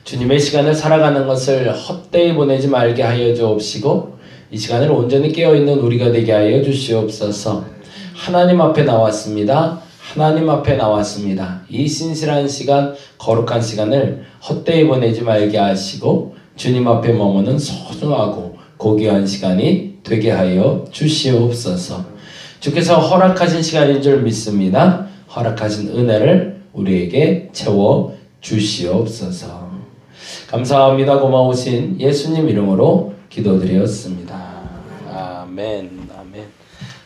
주님의 시간을 살아가는 것을 헛되이 보내지 말게 하여 주옵시고 이 시간을 온전히 깨어있는 우리가 되게 하여 주시옵소서. 하나님 앞에 나왔습니다. 하나님 앞에 나왔습니다. 이 신실한 시간, 거룩한 시간을 헛되이 보내지 말게 하시고 주님 앞에 머무는 소중하고 고귀한 시간이 되게 하여 주시옵소서. 주께서 허락하신 시간인 줄 믿습니다. 허락하신 은혜를 우리에게 채워 주시옵소서. 감사합니다. 고마우신 예수님 이름으로 기도드렸습니다. 아멘. 아멘.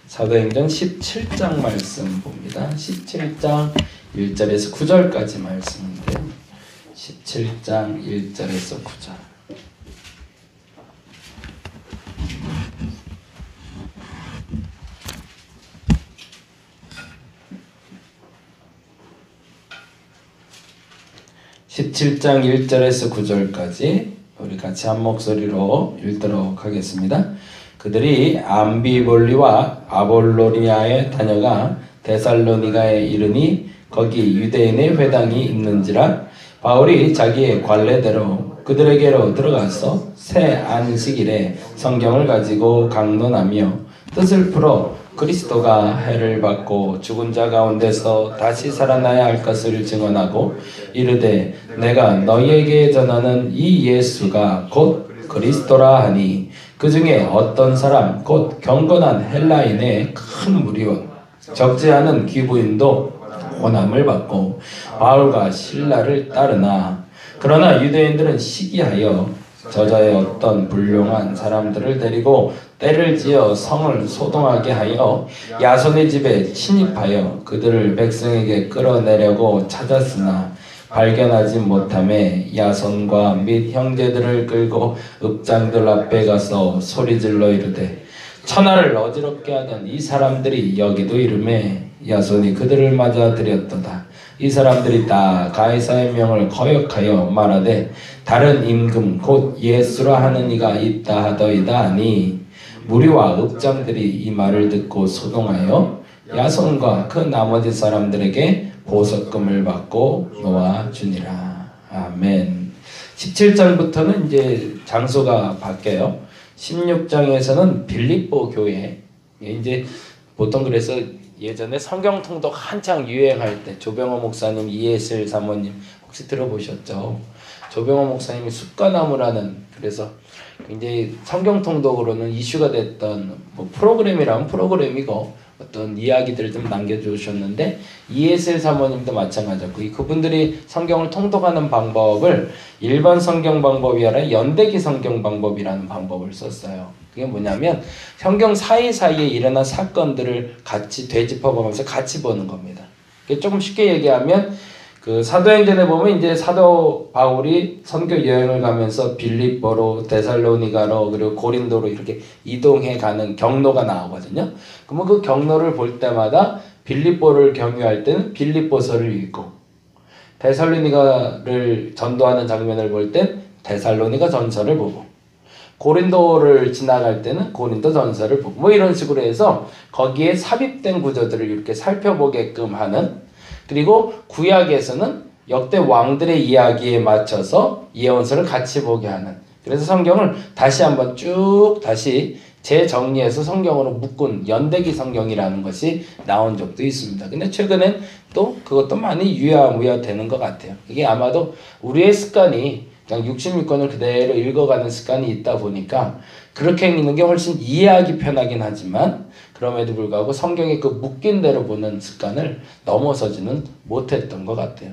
사도행전 17장 말씀 봅니다. 17장 1절에서 9절까지 말씀인데요. 17장 1절에서 9절. (17장 1절에서 9절까지) 우리 같이 한 목소리로 읽도록 하겠습니다. 그들이 암비볼리와 아볼로니아에 다녀가 데살로니가에 이르니 거기 유대인의 회당이 있는지라 바울이 자기의 관례대로 그들에게로 들어가서 새 안식일에 성경을 가지고 강론하며 뜻을 풀어 그리스도가 해를 받고 죽은 자 가운데서 다시 살아나야 할 것을 증언하고 이르되 내가 너희에게 전하는 이 예수가 곧 그리스도라 하니 그 중에 어떤 사람 곧 경건한 헬라인의 큰 무리와 적지 않은 귀부인도 고난을 받고 바울과 실라를 따르나 그러나 유대인들은 시기하여 저자의 어떤 불용한 사람들을 데리고 때를 지어 성을 소동하게 하여 야손의 집에 침입하여 그들을 백성에게 끌어내려고 찾았으나 발견하지 못하매 야손과 및 형제들을 끌고 읍장들 앞에 가서 소리질러 이르되 천하를 어지럽게 하던 이 사람들이 여기도 이르매 야손이 그들을 맞아 들였도다. 이 사람들이 다 가이사의 명을 거역하여 말하되 다른 임금 곧 예수라 하는 이가 있다 하더이다 하니 무리와 읍장들이 이 말을 듣고 소동하여 야손과 그 나머지 사람들에게 보석금을 받고 놓아주니라. 아멘. 17장부터는 이제 장소가 바뀌어요. 16장에서는 빌립보 교회. 이제 보통 그래서 예전에 성경 통독 한창 유행할 때 조병호 목사님, 이해슬 사모님 혹시 들어보셨죠? 조병호 목사님이 숲과나무라는 그래서 굉장히 성경 통독으로는 이슈가 됐던 뭐 프로그램이라면 프로그램이고 어떤 이야기들을 좀 남겨주셨는데 이해슬 사모님도 마찬가지고 그분들이 성경을 통독하는 방법을 일반 성경 방법이 아니라 연대기 성경 방법이라는 방법을 썼어요. 그게 뭐냐면 성경 사이사이에 일어난 사건들을 같이 되짚어보면서 같이 보는 겁니다. 조금 쉽게 얘기하면 그 사도행전에 보면 이제 사도 바울이 선교 여행을 가면서 빌립보로 데살로니가로 그리고 고린도로 이렇게 이동해 가는 경로가 나오거든요. 그러면 그 경로를 볼 때마다 빌립보를 경유할 때는 빌립보서를 읽고 데살로니가를 전도하는 장면을 볼 땐 데살로니가 전서를 보고 고린도를 지나갈 때는 고린도 전서를 보고 뭐 이런 식으로 해서 거기에 삽입된 구조들을 이렇게 살펴보게끔 하는 그리고 구약에서는 역대 왕들의 이야기에 맞춰서 예언서를 같이 보게 하는 그래서 성경을 다시 한번 쭉 다시 재정리해서 성경으로 묶은 연대기 성경이라는 것이 나온 적도 있습니다. 근데 최근엔 또 그것도 많이 유야무야 되는 것 같아요. 이게 아마도 우리의 습관이 그냥 66권을 그대로 읽어가는 습관이 있다 보니까 그렇게 읽는 게 훨씬 이해하기 편하긴 하지만 그럼에도 불구하고 성경의 그 묶인 대로 보는 습관을 넘어서지는 못했던 것 같아요.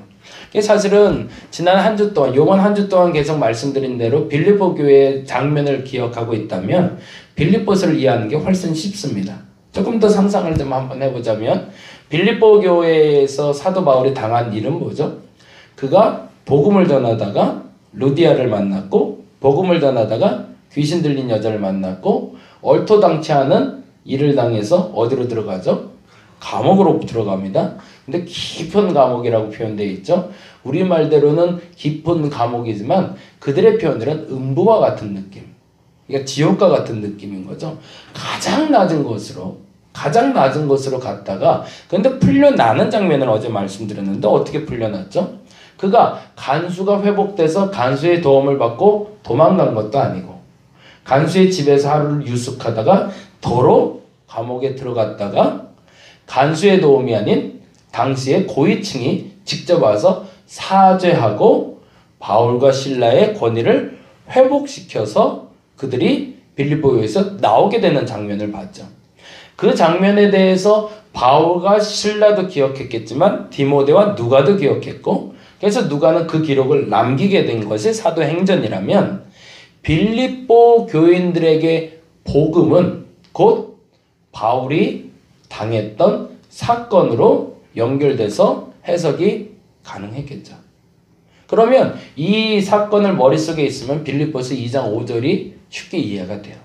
사실은 지난 한 주 동안 요번 한 주 동안 계속 말씀드린 대로 빌립보 교회의 장면을 기억하고 있다면 빌립보서를 이해하는 게 훨씬 쉽습니다. 조금 더 상상을 좀 한번 해보자면 빌립보 교회에서 사도 바울이 당한 일은 뭐죠? 그가 복음을 전하다가 루디아를 만났고 복음을 전하다가 귀신 들린 여자를 만났고 얼토당치하는 일을 당해서 어디로 들어가죠? 감옥으로 들어갑니다. 근데 깊은 감옥이라고 표현되어 있죠. 우리말대로는 깊은 감옥이지만 그들의 표현들은 음부와 같은 느낌. 그러니까 지옥과 같은 느낌인 거죠. 가장 낮은 곳으로 갔다가 근데 풀려나는 장면을 어제 말씀드렸는데 어떻게 풀려났죠? 그가 간수가 회복돼서 간수의 도움을 받고 도망간 것도 아니고 간수의 집에서 하루를 유숙하다가 도로 감옥에 들어갔다가 간수의 도움이 아닌 당시의 고위층이 직접 와서 사죄하고 바울과 실라의 권위를 회복시켜서 그들이 빌립보에서 나오게 되는 장면을 봤죠. 그 장면에 대해서 바울과 실라도 기억했겠지만 디모데와 누가도 기억했고, 그래서 누가는 그 기록을 남기게 된 것이 사도행전이라면 빌립보 교인들에게 복음은 곧 바울이 당했던 사건으로 연결돼서 해석이 가능했겠죠. 그러면 이 사건을 머릿속에 있으면 빌립보서 2장 5절이 쉽게 이해가 돼요.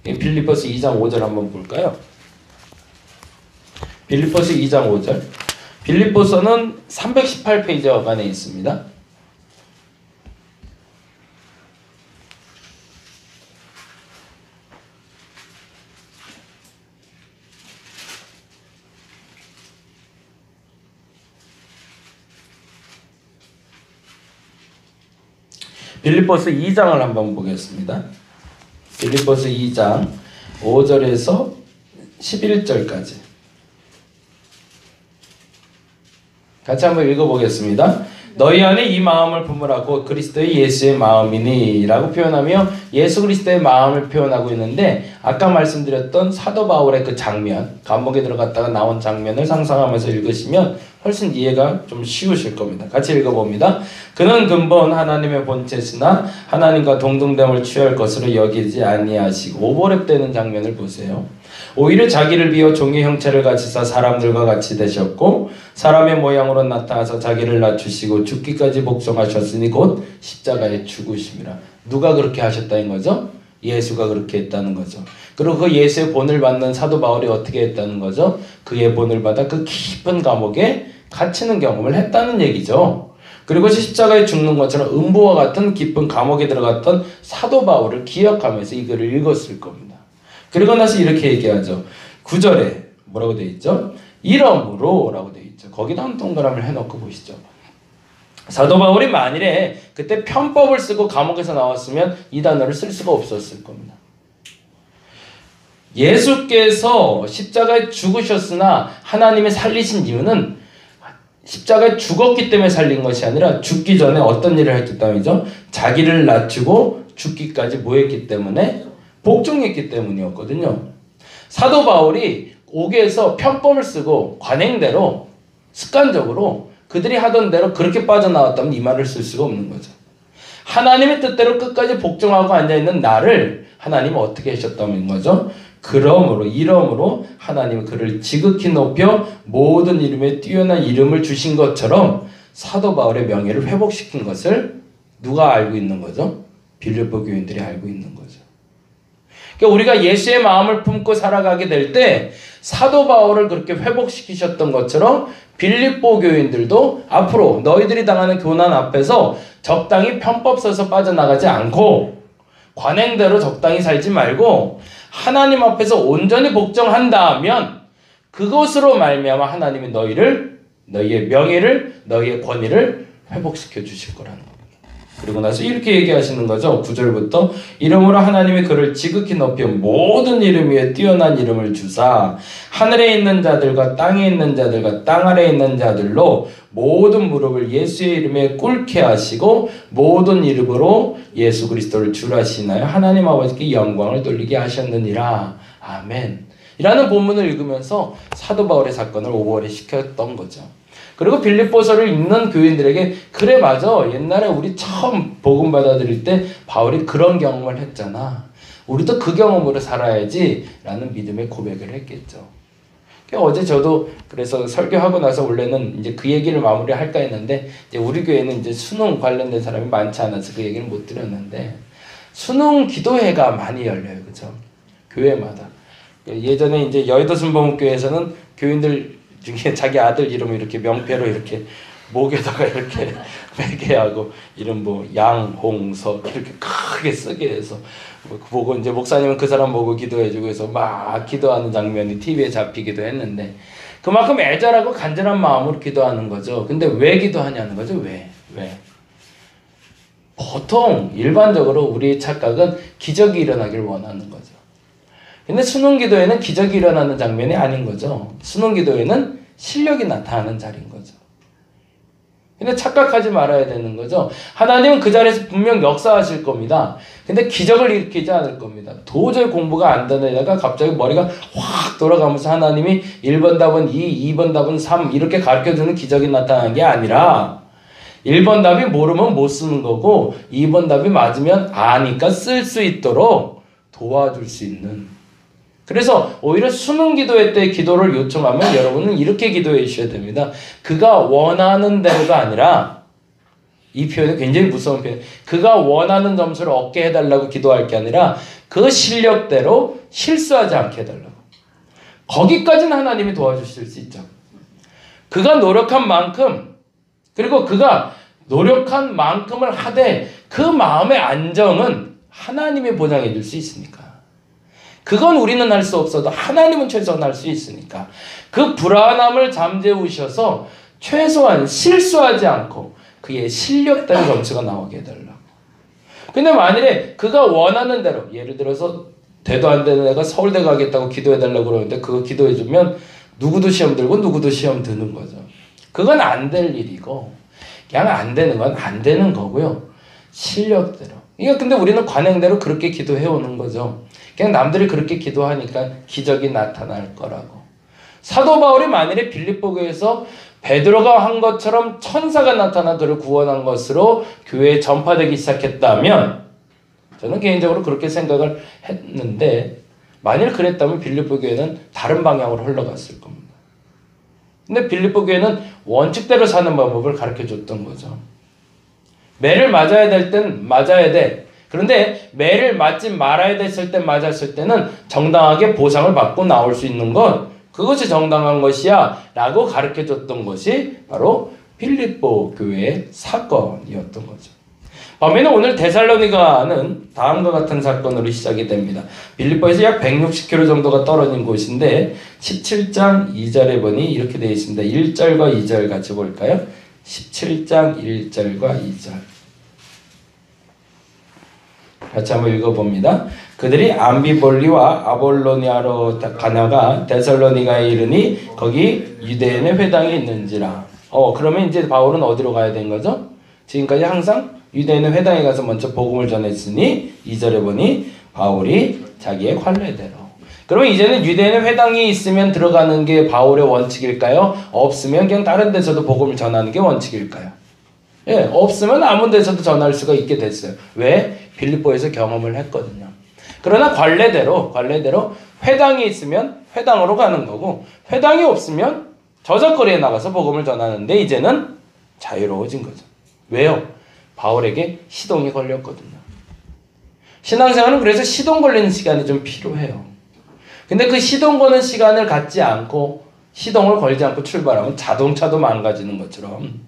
빌립보서 2장 5절 한번 볼까요? 빌립보서 2장 5절. 빌립보서는 318페이지 어간에 있습니다. 빌립보서 2장을 한번 보겠습니다. 빌립보서 2장 5절에서 11절까지 같이 한번 읽어보겠습니다. 너희 안에 이 마음을 품으라고 그리스도의 예수의 마음이니 라고 표현하며 예수 그리스도의 마음을 표현하고 있는데, 아까 말씀드렸던 사도 바울의 그 장면, 감옥에 들어갔다가 나온 장면을 상상하면서 읽으시면 훨씬 이해가 좀 쉬우실 겁니다. 같이 읽어봅니다. 그는 근본 하나님의 본체시나 하나님과 동등됨을 취할 것으로 여기지 아니하시고, 오버랩되는 장면을 보세요. 오히려 자기를 비워 종의 형체를 가지사 사람들과 같이 되셨고 사람의 모양으로 나타나서 자기를 낮추시고 죽기까지 복종하셨으니 곧 십자가에 죽으심이라. 누가 그렇게 하셨다는 거죠? 예수가 그렇게 했다는 거죠. 그리고 그 예수의 본을 받는 사도 바울이 어떻게 했다는 거죠? 그의 본을 받아 그 깊은 감옥에 갇히는 경험을 했다는 얘기죠. 그리고 십자가에 죽는 것처럼 음부와 같은 깊은 감옥에 들어갔던 사도 바울을 기억하면서 이 글을 읽었을 겁니다. 그리고 나서 이렇게 얘기하죠. 9절에 뭐라고 되어 있죠? 이러므로 라고 되어 있죠. 거기다 한 동그라미를 해놓고 보시죠. 사도 바울이 만일에 그때 편법을 쓰고 감옥에서 나왔으면 이 단어를 쓸 수가 없었을 겁니다. 예수께서 십자가에 죽으셨으나 하나님의 살리신 이유는 십자가에 죽었기 때문에 살린 것이 아니라 죽기 전에 어떤 일을 했기 때문이죠? 자기를 낮추고 죽기까지 뭐 했기 때문에? 복종했기 때문이었거든요. 사도 바울이 옥에서 편법을 쓰고 관행대로 습관적으로 그들이 하던 대로 그렇게 빠져나왔다면 이 말을 쓸 수가 없는 거죠. 하나님의 뜻대로 끝까지 복종하고 앉아있는 나를 하나님은 어떻게 하셨다는 거죠? 이러므로 하나님은 그를 지극히 높여 모든 이름에 뛰어난 이름을 주신 것처럼 사도 바울의 명예를 회복시킨 것을 누가 알고 있는 거죠? 빌립보 교인들이 알고 있는 거죠. 그러니까 우리가 예수의 마음을 품고 살아가게 될 때 사도 바울을 그렇게 회복시키셨던 것처럼 빌립보 교인들도 앞으로 너희들이 당하는 교난 앞에서 적당히 편법 써서 빠져나가지 않고 관행대로 적당히 살지 말고 하나님 앞에서 온전히 복종한다면 그것으로 말미암아 하나님이 너희의 명예를, 너희의 권위를 회복시켜 주실 거라는 겁니다. 그리고 나서 이렇게 얘기하시는 거죠. 9절부터 이러므로 하나님이 그를 지극히 높여 모든 이름 위에 뛰어난 이름을 주사 하늘에 있는 자들과 땅에 있는 자들과 땅 아래에 있는 자들로 모든 무릎을 예수의 이름에 꿇게 하시고 모든 이름으로 예수 그리스도를 주라시나요 하나님 아버지께 영광을 돌리게 하셨느니라. 아멘. 이라는 본문을 읽으면서 사도 바울의 사건을 오버랩 시켰던 거죠. 그리고 빌립보서를 읽는 교인들에게 그래 맞아, 옛날에 우리 처음 복음 받아들일 때 바울이 그런 경험을 했잖아, 우리도 그 경험으로 살아야지 라는 믿음의 고백을 했겠죠. 어제 저도 그래서 설교하고 나서 원래는 이제 그 얘기를 마무리할까 했는데 이제 우리 교회는 이제 수능 관련된 사람이 많지 않아서 그 얘기를 못 드렸는데 수능 기도회가 많이 열려요. 그죠? 교회마다. 예전에 이제 여의도 순복음교회에서는 교인들 중에 자기 아들 이름을 이렇게 명패로 이렇게 목에다가 이렇게 매게 하고 이름 뭐 양홍석 이렇게 크게 쓰게 해서 보고 이제 목사님은 그 사람 보고 기도해주고 해서 막 기도하는 장면이 TV에 잡히기도 했는데 그만큼 애절하고 간절한 마음으로 기도하는 거죠. 근데 왜 기도하냐는 거죠. 왜? 보통 일반적으로 우리의 착각은 기적이 일어나길 원하는 거죠. 근데 수능기도에는 기적이 일어나는 장면이 아닌 거죠. 수능기도에는 실력이 나타나는 자리인 거죠. 근데 착각하지 말아야 되는 거죠. 하나님은 그 자리에서 분명 역사하실 겁니다. 근데 기적을 일으키지 않을 겁니다. 도저히 공부가 안 되는 애가 갑자기 머리가 확 돌아가면서 하나님이 1번 답은 2, 2번 답은 3 이렇게 가르쳐주는 기적이 나타나는 게 아니라 1번 답이 모르면 못 쓰는 거고 2번 답이 맞으면 아니까 쓸 수 있도록 도와줄 수 있는. 그래서 오히려 수능 기도회 때 기도를 요청하면 여러분은 이렇게 기도해 주셔야 됩니다. 그가 원하는 대로가 아니라, 이 표현은 굉장히 무서운 표현. 그가 원하는 점수를 얻게 해달라고 기도할 게 아니라 그 실력대로 실수하지 않게 해달라고. 거기까지는 하나님이 도와주실 수 있죠. 그가 노력한 만큼, 그리고 그가 노력한 만큼을 하되 그 마음의 안정은 하나님이 보장해 줄 수 있으니까. 그건 우리는 할 수 없어도 하나님은 최소한 할 수 있으니까. 그 불안함을 잠재우셔서 최소한 실수하지 않고 그의 실력대로 점수가 나오게 해달라고. 근데 만일에 그가 원하는 대로, 예를 들어서 대도 안 되는 애가 서울대 가겠다고 기도해달라고 그러는데 그거 기도해주면 누구도 시험 들고 누구도 시험 드는 거죠. 그건 안 될 일이고, 그냥 안 되는 건 안 되는 거고요. 실력대로. 이거 근데 우리는 관행대로 그렇게 기도해오는 거죠. 그냥 남들이 그렇게 기도하니까 기적이 나타날 거라고. 사도 바울이 만일에 빌립보 교회에서 베드로가 한 것처럼 천사가 나타나 그를 구원한 것으로 교회에 전파되기 시작했다면, 저는 개인적으로 그렇게 생각을 했는데, 만일 그랬다면 빌립보 교회는 다른 방향으로 흘러갔을 겁니다. 근데 빌립보 교회는 원칙대로 사는 방법을 가르쳐줬던 거죠. 매를 맞아야 될 땐 맞아야 돼. 그런데 매를 맞지 말아야 됐을 때 맞았을 때는 정당하게 보상을 받고 나올 수 있는 것, 그것이 정당한 것이야 라고 가르쳐줬던 것이 바로 빌립보 교회의 사건이었던 거죠. 반면에 오늘 데살로니가는 다음과 같은 사건으로 시작이 됩니다. 빌립보에서 약 160km 정도가 떨어진 곳인데 17장 2절에 보니 이렇게 되어 있습니다. 1절과 2절 같이 볼까요? 17장 1절과 2절 같이 한번 읽어봅니다. 그들이 암비볼리와 아볼로니아로 가냐가 데살로니가에 이르니 거기 유대인의 회당이 있는지라. 그러면 이제 바울은 어디로 가야 되는 거죠? 지금까지 항상 유대인의 회당에 가서 먼저 복음을 전했으니 2절에 보니 바울이 자기의 관례대로. 그러면 이제는 유대인의 회당이 있으면 들어가는 게 바울의 원칙일까요? 없으면 그냥 다른 데서도 복음을 전하는 게 원칙일까요? 예, 없으면 아무 데서도 전할 수가 있게 됐어요. 왜? 빌립보에서 경험을 했거든요. 그러나 관례대로 회당이 있으면 회당으로 가는 거고, 회당이 없으면 저작거리에 나가서 복음을 전하는데 이제는 자유로워진 거죠. 왜요? 바울에게 시동이 걸렸거든요. 신앙생활은 그래서 시동 걸리는 시간이 좀 필요해요. 근데 그 시동 거는 시간을 갖지 않고, 시동을 걸지 않고 출발하면 자동차도 망가지는 것처럼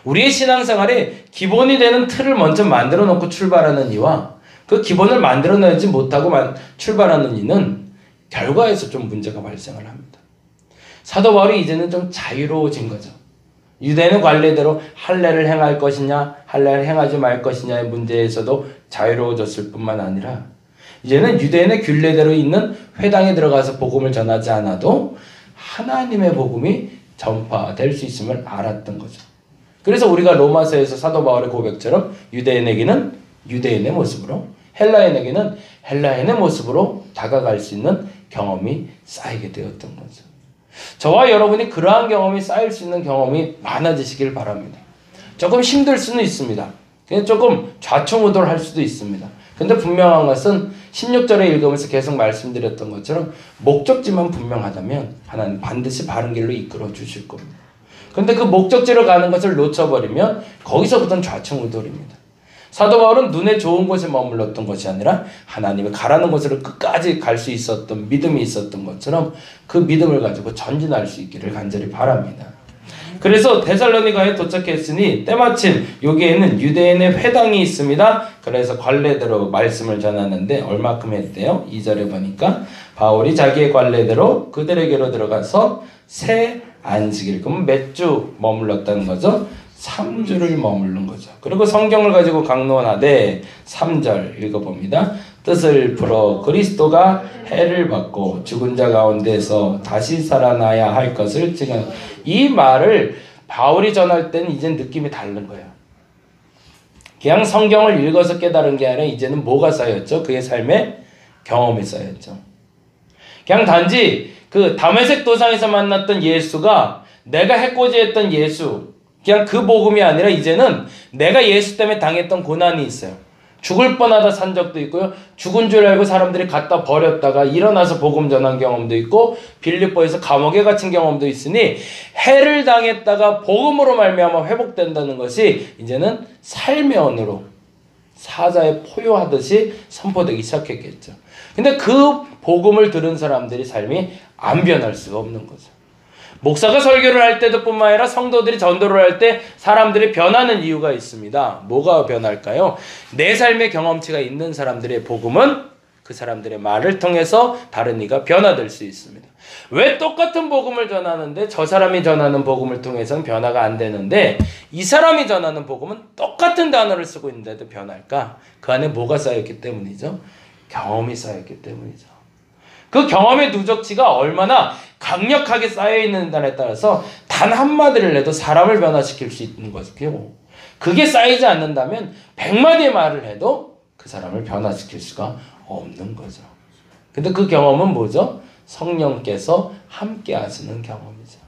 우리의 신앙생활에 기본이 되는 틀을 먼저 만들어 놓고 출발하는 이와 그 기본을 만들어내지 못하고 출발하는 이는 결과에서 좀 문제가 발생을 합니다. 사도 바울이 이제는 좀 자유로워진 거죠. 유대인의 관례대로 할례를 행할 것이냐 할례를 행하지 말 것이냐의 문제에서도 자유로워졌을 뿐만 아니라 이제는 유대인의 균례대로 있는 회당에 들어가서 복음을 전하지 않아도 하나님의 복음이 전파될 수 있음을 알았던 거죠. 그래서 우리가 로마서에서 사도 바울의 고백처럼 유대인에게는 유대인의 모습으로, 헬라인에게는 헬라인의 모습으로 다가갈 수 있는 경험이 쌓이게 되었던 거죠. 저와 여러분이 그러한 경험이 쌓일 수 있는 경험이 많아지시길 바랍니다. 조금 힘들 수는 있습니다. 조금 좌충우돌할 수도 있습니다. 근데 분명한 것은 16절에 읽으면서 계속 말씀드렸던 것처럼 목적지만 분명하다면 하나님 반드시 바른 길로 이끌어 주실 겁니다. 근데 그 목적지로 가는 것을 놓쳐버리면 거기서부터는 좌충우돌입니다. 사도 바울은 눈에 좋은 곳에 머물렀던 것이 아니라 하나님이 가라는 곳으로 끝까지 갈 수 있었던 믿음이 있었던 것처럼 그 믿음을 가지고 전진할 수 있기를 간절히 바랍니다. 그래서 데살로니가에 도착했으니 때마침 여기에는 유대인의 회당이 있습니다. 그래서 관례대로 말씀을 전하는데 얼마큼 했대요? 2절에 보니까 바울이 자기의 관례대로 그들에게로 들어가서 새 안식일, 그럼 몇 주 머물렀다는 거죠? 3주를 머무른 거죠. 그리고 성경을 가지고 강론하되 3절 읽어봅니다. 뜻을 풀어 그리스도가 해를 받고 죽은 자 가운데서 다시 살아나야 할 것을 증언. 이 말을 바울이 전할 때는 이제 느낌이 다른 거예요. 그냥 성경을 읽어서 깨달은 게 아니라 이제는 뭐가 쌓였죠? 그의 삶에 경험이 쌓였죠. 그냥 단지 그 다메섹 도상에서 만났던 예수가 내가 해코지했던 예수, 그냥 그 복음이 아니라 이제는 내가 예수 때문에 당했던 고난이 있어요. 죽을 뻔하다 산 적도 있고요. 죽은 줄 알고 사람들이 갖다 버렸다가 일어나서 복음 전한 경험도 있고 빌립보에서 감옥에 갇힌 경험도 있으니 해를 당했다가 복음으로 말미암아 회복된다는 것이 이제는 삶의 언어로 사자에 포효하듯이 선포되기 시작했겠죠. 근데 그 복음을 들은 사람들이 삶이 안 변할 수가 없는 거죠. 목사가 설교를 할 때도 뿐만 아니라 성도들이 전도를 할 때 사람들이 변하는 이유가 있습니다. 뭐가 변할까요? 내 삶의 경험치가 있는 사람들의 복음은 그 사람들의 말을 통해서 다른 이가 변화될 수 있습니다. 왜 똑같은 복음을 전하는데 저 사람이 전하는 복음을 통해서는 변화가 안 되는데 이 사람이 전하는 복음은 똑같은 단어를 쓰고 있는데도 변할까? 그 안에 뭐가 쌓였기 때문이죠? 경험이 쌓였기 때문이죠. 그 경험의 누적치가 얼마나 강력하게 쌓여있는다에 따라서 단 한마디를 해도 사람을 변화시킬 수 있는 것이고, 그게 쌓이지 않는다면 100마디의 말을 해도 그 사람을 변화시킬 수가 없는 거죠. 근데 그 경험은 뭐죠? 성령께서 함께 하시는 경험이죠.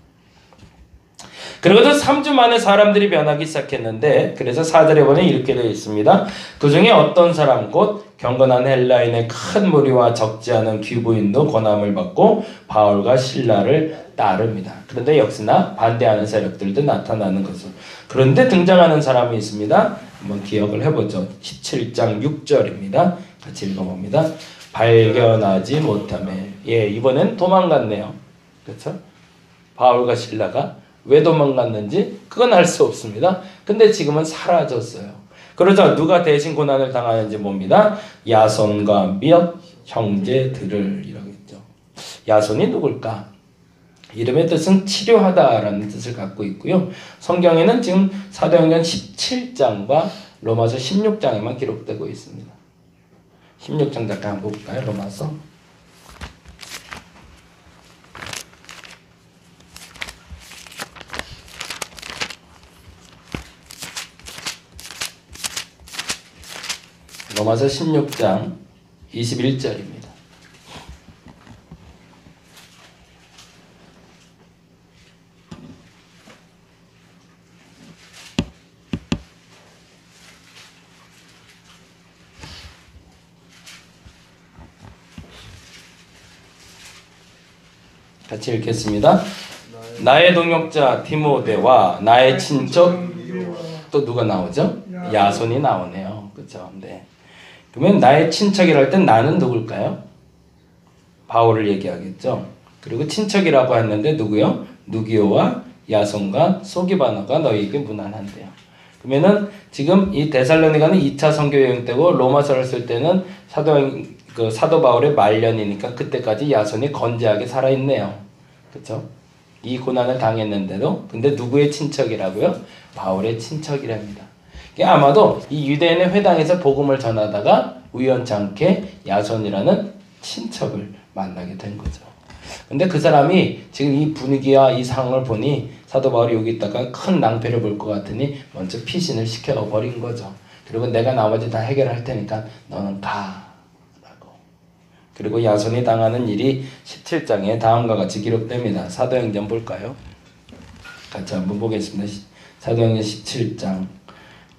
그리고도 3주 만에 사람들이 변하기 시작했는데, 그래서 4절에 보면 이렇게 되어 있습니다. 그 중에 어떤 사람 곧 경건한 헬라인의 큰 무리와 적지 않은 귀부인도 권함을 받고 바울과 실라를 따릅니다. 그런데 역시나 반대하는 세력들도 나타나는 거죠. 그런데 등장하는 사람이 있습니다. 한번 기억을 해보죠. 17장 6절입니다. 같이 읽어봅니다. 발견하지 못하매. 예, 이번엔 도망갔네요. 그렇죠? 바울과 실라가 왜 도망갔는지 그건 알 수 없습니다. 근데 지금은 사라졌어요. 그러자 누가 대신 고난을 당하는지 봅니다. 야손과 몇 형제들을 이라겠죠. 야손이 누굴까? 이름의 뜻은 치료하다라는 뜻을 갖고 있고요. 성경에는 지금 사도행전 17장과 로마서 16장에만 기록되고 있습니다. 16장 잠깐 한번 볼까요? 로마서. 로마서 16장 21절입니다. 같이 읽겠습니다. 나의 동역자 디모데와 나의 친척, 또 누가 나오죠? 야손이 나오네요. 그렇죠? 네. 그러면 나의 친척이랄 땐 나는 누굴까요? 바울을 얘기하겠죠. 그리고 친척이라고 했는데 누구요? 누기오와 야손과 소기바나가 너희에게 무난한데요. 그러면은 지금 이 데살로니가는 2차 선교 여행 때고 로마서를 쓸 때는 사도 바울의 말년이니까 그때까지 야손이 건재하게 살아있네요. 그렇죠? 이 고난을 당했는데도 근데 누구의 친척이라고요? 바울의 친척이랍니다. 아마도 이 유대인의 회당에서 복음을 전하다가 우연찮게 야손이라는 친척을 만나게 된 거죠. 근데 그 사람이 지금 이 분위기와 이 상황을 보니 사도 바울이 여기 있다가 큰 낭패를 볼 것 같으니 먼저 피신을 시켜버린 거죠. 그리고 내가 나머지 다 해결할 테니까 너는 가. 그리고 야손이 당하는 일이 17장에 다음과 같이 기록됩니다. 사도행전 볼까요? 같이 한번 보겠습니다. 사도행전 17장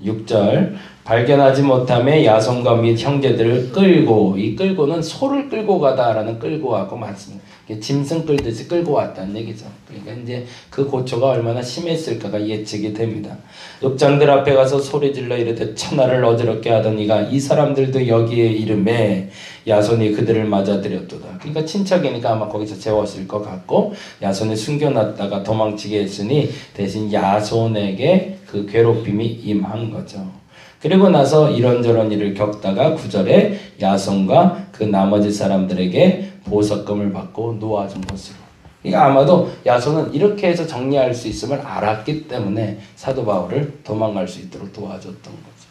6절 발견하지 못함에 야손과 및 형제들을 끌고, 이 끌고는 소를 끌고 가다라는 끌고하고 맞습니다. 짐승 끌듯이 끌고 왔다는 얘기죠. 그러니까 이제 그 고초가 얼마나 심했을까가 예측이 됩니다. 읍장들 앞에 가서 소리질러 이르되 천하를 어지럽게 하던 이가 이 사람들도 여기에 이름에 야손이 그들을 맞아들였도다. 그러니까 친척이니까 아마 거기서 재웠을 것 같고 야손이 숨겨놨다가 도망치게 했으니 대신 야손에게 그 괴롭힘이 임한 거죠. 그리고 나서 이런저런 일을 겪다가 9절에 야손과 그 나머지 사람들에게 보석금을 받고 놓아준 것으로. 그러니까 아마도 야손은 이렇게 해서 정리할 수 있음을 알았기 때문에 사도 바울을 도망갈 수 있도록 도와줬던 거죠.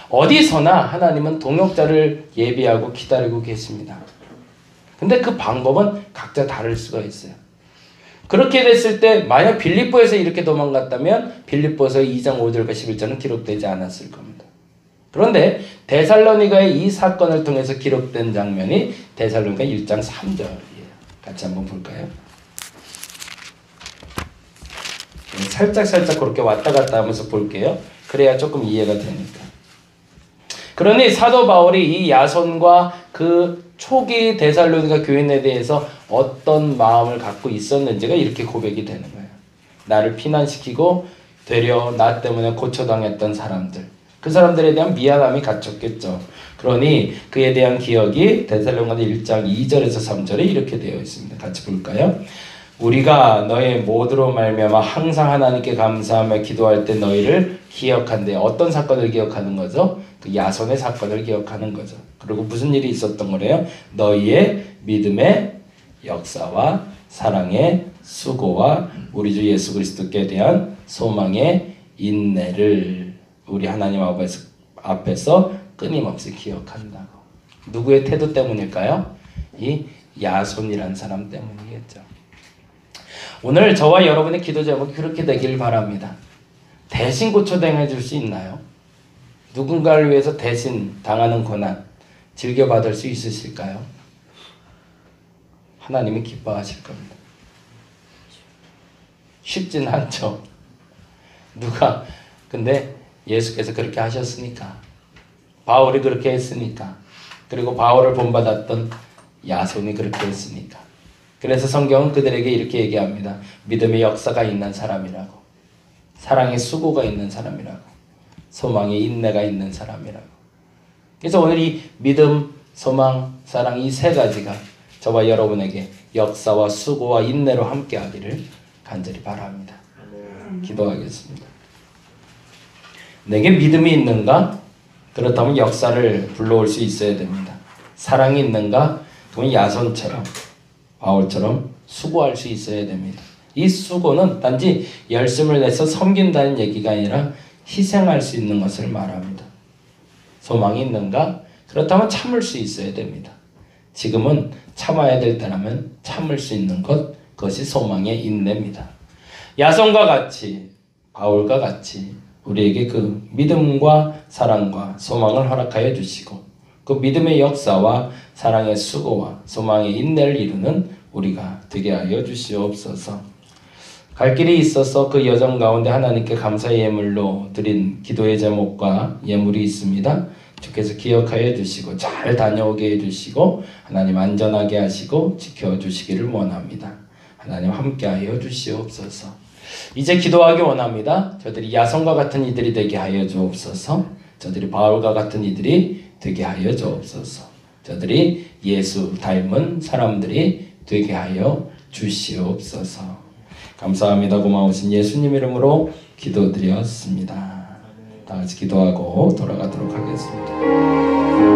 어디서나 하나님은 동역자를 예비하고 기다리고 계십니다. 근데 그 방법은 각자 다를 수가 있어요. 그렇게 됐을 때 만약 빌립보에서 이렇게 도망갔다면 빌립보에서 2장 5절과 11절은 기록되지 않았을 겁니다. 그런데 데살로니가의 이 사건을 통해서 기록된 장면이 데살로니가 1장 3절이에요. 같이 한번 볼까요? 살짝 그렇게 왔다 갔다 하면서 볼게요. 그래야 조금 이해가 되니까. 그러니 사도 바울이 이 야손과 그 초기 데살로니가 교인에 대해서 어떤 마음을 갖고 있었는지가 이렇게 고백이 되는 거예요. 나를 피난시키고 되려 나 때문에 고초당했던 사람들, 그 사람들에 대한 미안함이 갇혔겠죠. 그러니 그에 대한 기억이 데살로니가 1장 2절에서 3절에 이렇게 되어 있습니다. 같이 볼까요? 우리가 너의 모두로 말미암아 항상 하나님께 감사하며 기도할 때 너희를 기억한대. 어떤 사건을 기억하는 거죠? 그 야손의 사건을 기억하는 거죠. 그리고 무슨 일이 있었던 거래요? 너희의 믿음의 역사와 사랑의 수고와 우리 주 예수 그리스도께 대한 소망의 인내를 우리 하나님 앞에서 끊임없이 기억한다고. 누구의 태도 때문일까요? 이 야손이라는 사람 때문이겠죠. 오늘 저와 여러분의 기도 제목이 그렇게 되길 바랍니다. 대신 고초당해 줄 수 있나요? 누군가를 위해서 대신 당하는 고난 즐겨받을 수 있으실까요? 하나님이 기뻐하실 겁니다. 쉽진 않죠. 근데 예수께서 그렇게 하셨으니까, 바울이 그렇게 했으니까, 그리고 바울을 본받았던 야손이 그렇게 했으니까. 그래서 성경은 그들에게 이렇게 얘기합니다. 믿음의 역사가 있는 사람이라고, 사랑의 수고가 있는 사람이라고, 소망의 인내가 있는 사람이라고. 그래서 오늘 이 믿음, 소망, 사랑 이 세 가지가 저와 여러분에게 역사와 수고와 인내로 함께하기를 간절히 바랍니다. 기도하겠습니다. 내게 믿음이 있는가? 그렇다면 역사를 불러올 수 있어야 됩니다. 사랑이 있는가? 그러면 야손처럼, 바울처럼 수고할 수 있어야 됩니다. 이 수고는 단지 열심을 내서 섬긴다는 얘기가 아니라 희생할 수 있는 것을 말합니다. 소망이 있는가? 그렇다면 참을 수 있어야 됩니다. 지금은 참아야 될 때라면 참을 수 있는 것, 그것이 소망의 인내입니다. 야손과 같이, 바울과 같이 우리에게 그 믿음과 사랑과 소망을 허락하여 주시고 그 믿음의 역사와 사랑의 수고와 소망의 인내를 이루는 우리가 되게 하여 주시옵소서. 갈 길이 있어서 그 여정 가운데 하나님께 감사의 예물로 드린 기도의 제목과 예물이 있습니다. 주께서 기억하여 주시고 잘 다녀오게 해주시고 하나님 안전하게 하시고 지켜주시기를 원합니다. 하나님 함께하여 주시옵소서. 이제 기도하기 원합니다. 저들이 야손과 같은 이들이 되게 하여 주옵소서. 저들이 바울과 같은 이들이 되게 하여 주옵소서. 저들이 예수 닮은 사람들이 되게 하여 주시옵소서. 감사합니다. 고마우신 예수님 이름으로 기도드렸습니다. 다 같이 기도하고 돌아가도록 하겠습니다.